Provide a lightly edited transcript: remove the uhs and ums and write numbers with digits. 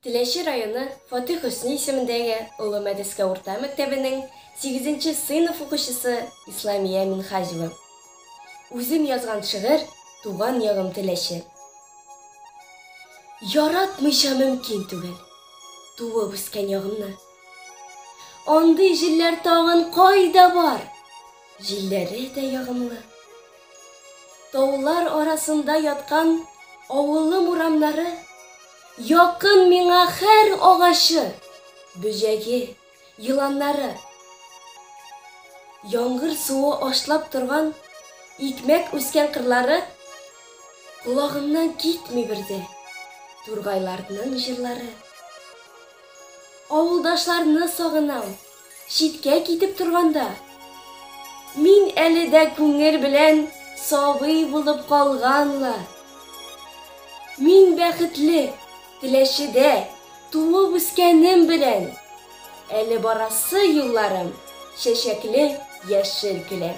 Теләче районы Фатих Хөсни исемендәге Олы Мәдрәсә урта мәктәбенең 8-нче сыйныф укучысы Исламия Минхаҗева. Үзем язган шигырь Туган ягым теләче. Яратмыйча мөмкин түгел туып үскән ягымны. Андый җилләр тагын кайда бар? Җилләре дә ягымлы. Таулар арасында яткан авылым урамнары, якын миңа һәр агачы, бөҗәге, йыланнары. Яңгыр суы ашлап торган, икмәк үскән кырлары, колагымнан китми бердә тургайларның җырлары. Авылдашларны сагынам, читкә китеп торганда, мин әле дә күңел белән сабый булып калганла. Мин бәхетле, теләчедә туып үскәнем белән, әле барасы юлларым чәчәкле яшел көлә.